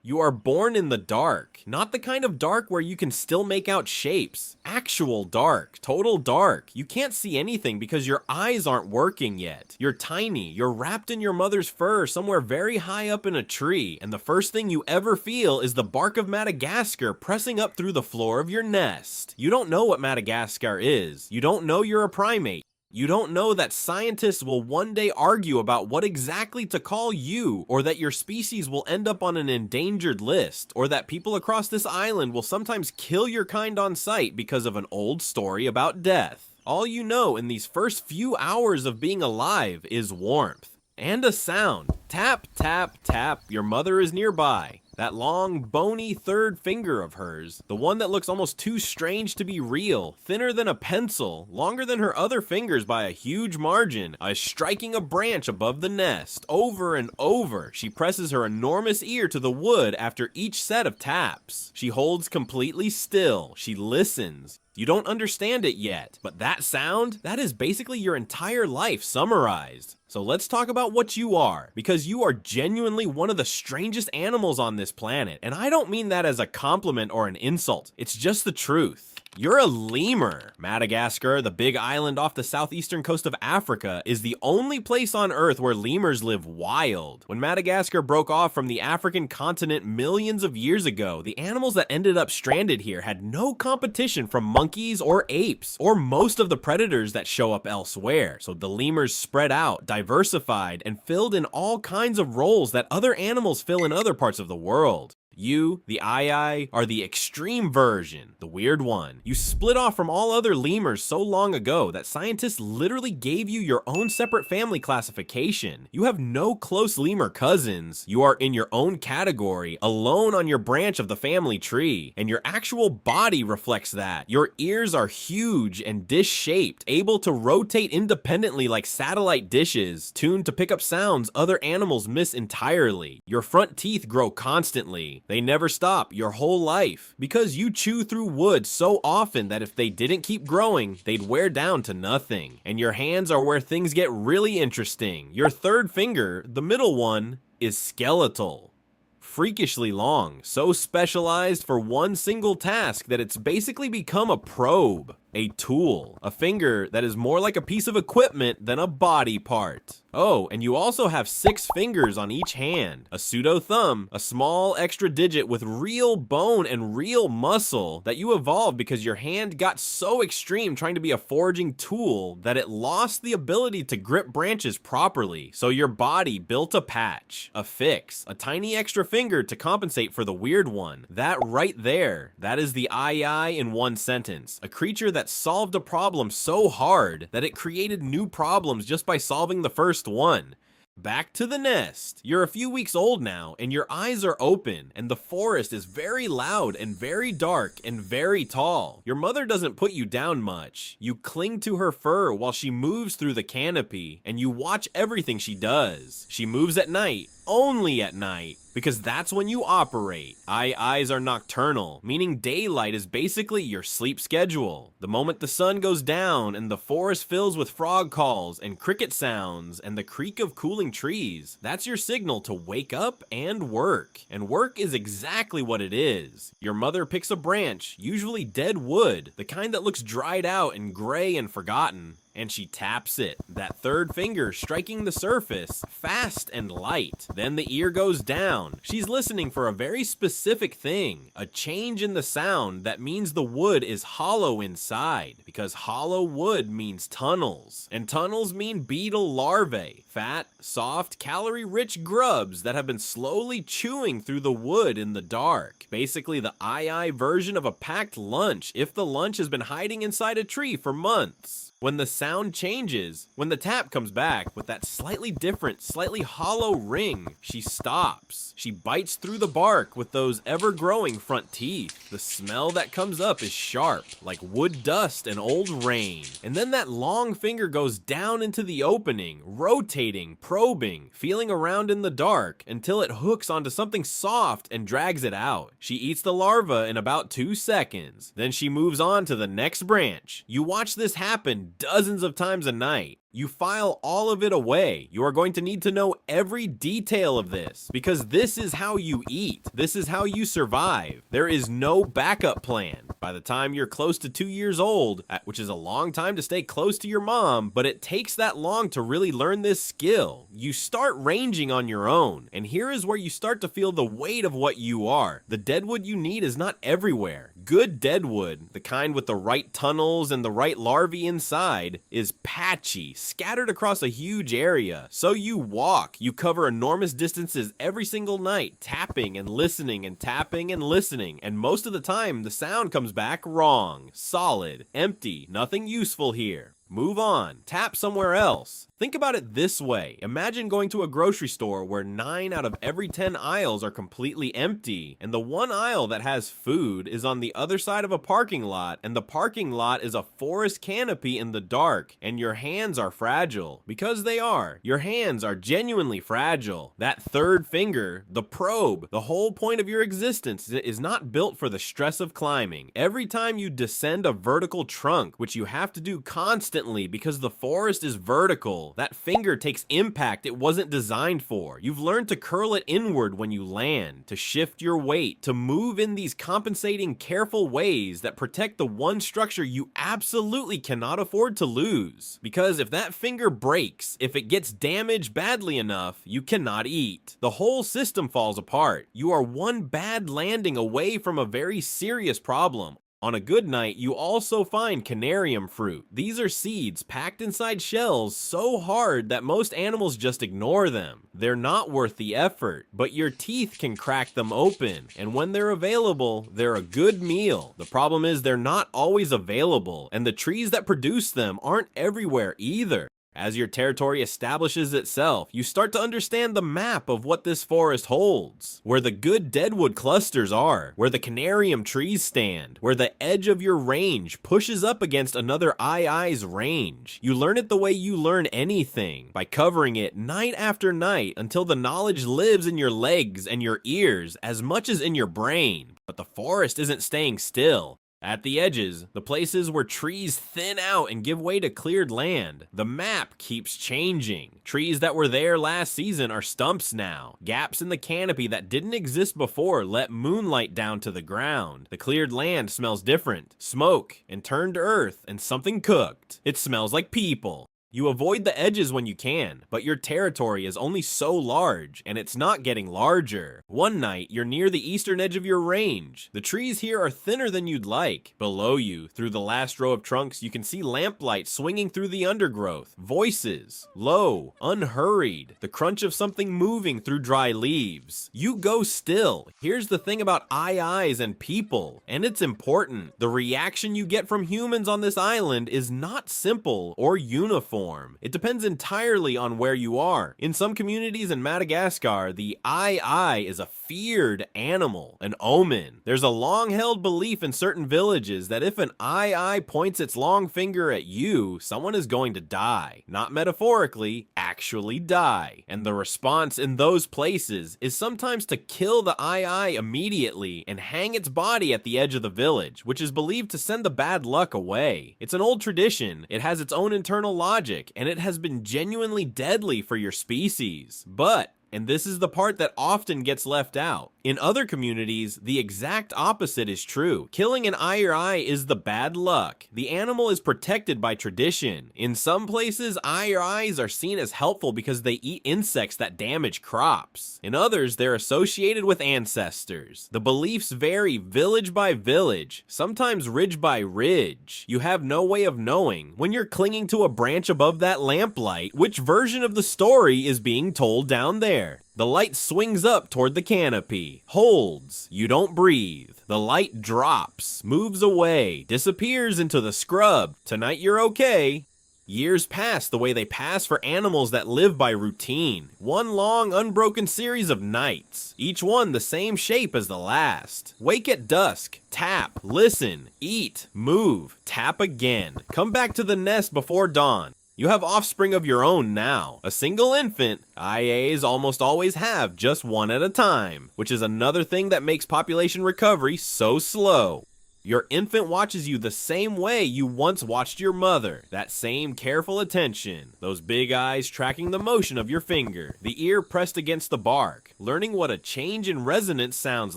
You are born in the dark, not the kind of dark where you can still make out shapes. Actual dark, total dark. You can't see anything because your eyes aren't working yet. You're tiny, you're wrapped in your mother's fur somewhere very high up in a tree, and the first thing you ever feel is the bark of Madagascar pressing up through the floor of your nest. You don't know what Madagascar is. You don't know you're a primate. You don't know that scientists will one day argue about what exactly to call you, or that your species will end up on an endangered list, or that people across this island will sometimes kill your kind on sight because of an old story about death. All you know in these first few hours of being alive is warmth. And a sound. Tap, tap, tap, your mother is nearby. That long, bony third finger of hers, the one that looks almost too strange to be real, thinner than a pencil, longer than her other fingers by a huge margin, is striking a branch above the nest. Over and over, she presses her enormous ear to the wood after each set of taps. She holds completely still. She listens. You don't understand it yet, but that sound, that is basically your entire life summarized. So let's talk about what you are, because you are genuinely one of the strangest animals on this planet, and I don't mean that as a compliment or an insult, it's just the truth. You're a lemur. Madagascar, the big island off the southeastern coast of Africa, is the only place on Earth where lemurs live wild. When Madagascar broke off from the African continent millions of years ago, the animals that ended up stranded here had no competition from monkeys or apes, or most of the predators that show up elsewhere. So the lemurs spread out, diversified, and filled in all kinds of roles that other animals fill in other parts of the world. You, the eye, are the extreme version, the weird one. You split off from all other lemurs so long ago that scientists literally gave you your own separate family classification. You have no close lemur cousins. You are in your own category, alone on your branch of the family tree, and your actual body reflects that. Your ears are huge and dish-shaped, able to rotate independently like satellite dishes, tuned to pick up sounds other animals miss entirely. Your front teeth grow constantly. They never stop your whole life because you chew through wood so often that if they didn't keep growing, they'd wear down to nothing. And your hands are where things get really interesting. Your third finger, the middle one, is skeletal. Freakishly long, so specialized for one single task that it's basically become a probe, a tool, a finger that is more like a piece of equipment than a body part. Oh, and you also have 6 fingers on each hand, a pseudo thumb, a small extra digit with real bone and real muscle that you evolved because your hand got so extreme trying to be a foraging tool that it lost the ability to grip branches properly. So your body built a patch, a fix, a tiny extra finger to compensate for the weird one. That right there, that is the eye in one sentence. A creature that solved a problem so hard that it created new problems just by solving the first one. Back to the nest. You're a few weeks old now, and your eyes are open, and the forest is very loud and very dark and very tall. Your mother doesn't put you down much. You cling to her fur while she moves through the canopy, and you watch everything she does. She moves at night, only at night, because that's when you operate. Eyes are nocturnal, meaning daylight is basically your sleep schedule. The moment the sun goes down and the forest fills with frog calls and cricket sounds and the creak of cooling trees, that's your signal to wake up and work. And work is exactly what it is. Your mother picks a branch, usually dead wood, the kind that looks dried out and gray and forgotten, and she taps it, that third finger striking the surface, fast and light. Then the ear goes down. She's listening for a very specific thing, a change in the sound that means the wood is hollow inside, because hollow wood means tunnels, and tunnels mean beetle larvae, fat, soft, calorie-rich grubs that have been slowly chewing through the wood in the dark. Basically the eye version of a packed lunch if the lunch has been hiding inside a tree for months. When the sound changes, when the tap comes back with that slightly different, slightly hollow ring, she stops. She bites through the bark with those ever-growing front teeth. The smell that comes up is sharp, like wood dust and old rain. And then that long finger goes down into the opening, rotating, probing, feeling around in the dark until it hooks onto something soft and drags it out. She eats the larva in about 2 seconds. Then she moves on to the next branch. You watch this happen tapping dozens of times a night. You file all of it away. You are going to need to know every detail of this, because this is how you eat. This is how you survive. There is no backup plan. By the time you're close to 2 years old, which is a long time to stay close to your mom, but it takes that long to really learn this skill. You start ranging on your own, and here is where you start to feel the weight of what you are. The deadwood you need is not everywhere. Good deadwood, the kind with the right tunnels and the right larvae inside, is patchy, scattered across a huge area. So you walk, you cover enormous distances every single night, tapping and listening and tapping and listening, and most of the time the sound comes back wrong, solid, empty, nothing useful here. Move on, tap somewhere else. Think about it this way. Imagine going to a grocery store where 9 out of every 10 aisles are completely empty, and the one aisle that has food is on the other side of a parking lot, and the parking lot is a forest canopy in the dark, and your hands are fragile. Because they are. Your hands are genuinely fragile. That third finger, the probe, the whole point of your existence is not built for the stress of climbing. Every time you descend a vertical trunk, which you have to do constantly because the forest is vertical, that finger takes impact it wasn't designed for. You've learned to curl it inward when you land, to shift your weight, to move in these compensating, careful ways that protect the one structure you absolutely cannot afford to lose. Because if that finger breaks, if it gets damaged badly enough, you cannot eat. The whole system falls apart. You are one bad landing away from a very serious problem. On a good night, you also find canarium fruit. These are seeds packed inside shells so hard that most animals just ignore them. They're not worth the effort, but your teeth can crack them open, and when they're available, they're a good meal. The problem is they're not always available, and the trees that produce them aren't everywhere either. As your territory establishes itself, you start to understand the map of what this forest holds, where the good deadwood clusters are, where the canarium trees stand, where the edge of your range pushes up against another ai's range. You learn it the way you learn anything, by covering it night after night until the knowledge lives in your legs and your ears as much as in your brain. But the forest isn't staying still. At the edges, the places where trees thin out and give way to cleared land, the map keeps changing. Trees that were there last season are stumps now. Gaps in the canopy that didn't exist before let moonlight down to the ground. The cleared land smells different. Smoke and turned earth and something cooked. It smells like people. You avoid the edges when you can, but your territory is only so large, and it's not getting larger. One night, you're near the eastern edge of your range. The trees here are thinner than you'd like. Below you, through the last row of trunks, you can see lamplight swinging through the undergrowth. Voices, low, unhurried, the crunch of something moving through dry leaves. You go still. Here's the thing about eyes and people, and it's important. The reaction you get from humans on this island is not simple or uniform. It depends entirely on where you are. In some communities in Madagascar, the eye is a feared animal, an omen. There's a long-held belief in certain villages that if an eye points its long finger at you, someone is going to die. Not metaphorically, actually die. And the response in those places is sometimes to kill the eye immediately and hang its body at the edge of the village, which is believed to send the bad luck away. It's an old tradition. It has its own internal logic, and it has been genuinely deadly for your species. But, and this is the part that often gets left out, in other communities, the exact opposite is true. Killing an eye is the bad luck. The animal is protected by tradition. In some places, eyes are seen as helpful because they eat insects that damage crops. In others, they're associated with ancestors. The beliefs vary village by village, sometimes ridge by ridge. You have no way of knowing, when you're clinging to a branch above that lamplight, which version of the story is being told down there. The light swings up toward the canopy, holds, you don't breathe. The light drops, moves away, disappears into the scrub. Tonight you're okay. Years pass the way they pass for animals that live by routine. One long, unbroken series of nights, each one the same shape as the last. Wake at dusk, tap, listen, eat, move, tap again. Come back to the nest before dawn. You have offspring of your own now. A single infant, IAs almost always have just one at a time, which is another thing that makes population recovery so slow. Your infant watches you the same way you once watched your mother. That same careful attention. Those big eyes tracking the motion of your finger. The ear pressed against the bark. Learning what a change in resonance sounds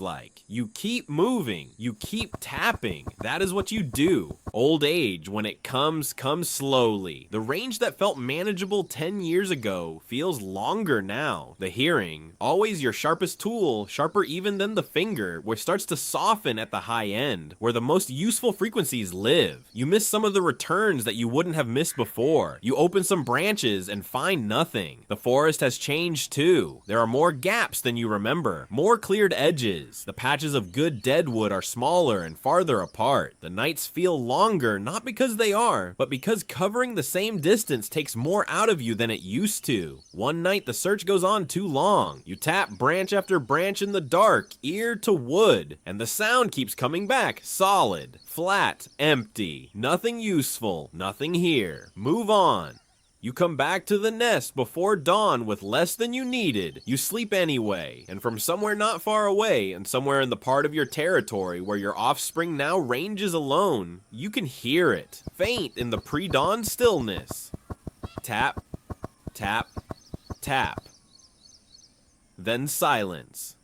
like. You keep moving. You keep tapping. That is what you do. Old age, when it comes slowly. The range that felt manageable 10 years ago feels longer now. The hearing, always your sharpest tool, sharper even than the finger, where it starts to soften at the high end, where the most useful frequencies live. You miss some of the returns that you wouldn't have missed before. You open some branches and find nothing. The forest has changed too. There are more gaps than you remember, more cleared edges. The patches of good deadwood are smaller and farther apart. The nights feel longer, not because they are, but because covering the same distance takes more out of you than it used to. One night the search goes on too long. You tap branch after branch in the dark, ear to wood, and the sound keeps coming back, solid, flat, empty. Nothing useful, nothing here. Move on. You come back to the nest before dawn with less than you needed. You sleep anyway, and from somewhere not far away, and somewhere in the part of your territory where your offspring now ranges alone, you can hear it, faint in the pre-dawn stillness. Tap, tap, tap. Then silence.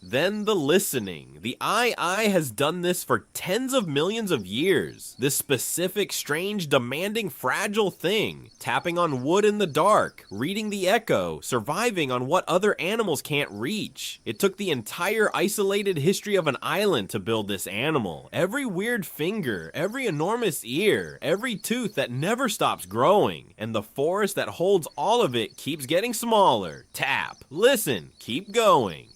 Then the listening. The eye has done this for tens of millions of years. This specific, strange, demanding, fragile thing. Tapping on wood in the dark, reading the echo, surviving on what other animals can't reach. It took the entire isolated history of an island to build this animal. Every weird finger, every enormous ear, every tooth that never stops growing. And the forest that holds all of it keeps getting smaller. Tap, listen, keep going.